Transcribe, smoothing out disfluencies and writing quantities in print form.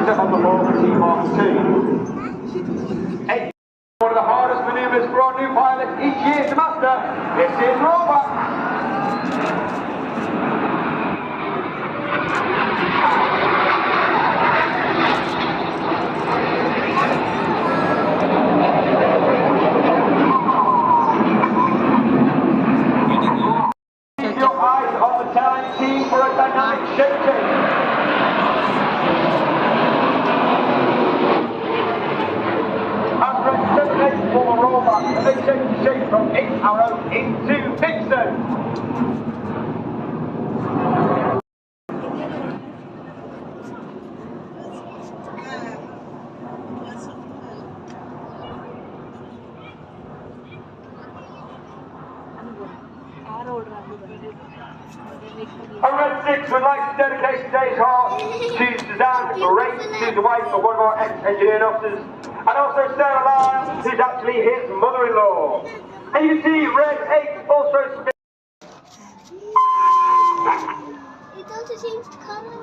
Master on the ball for Team Mark 2. One of the hardest manoeuvres for our new pilot each year to master. This is Robert. Keep your eyes on the talent team for a dynamic shape change. Form a rollback and they change the shape from 8 arrow into Vixen. A Red 6 would like to dedicate today's heart to Suzanne, Race, who's the wife of one of our ex-engineering officers, and also Sarah Lyle, who's actually his mother-in-law. And you can see Red 8 also spins. It also changed color.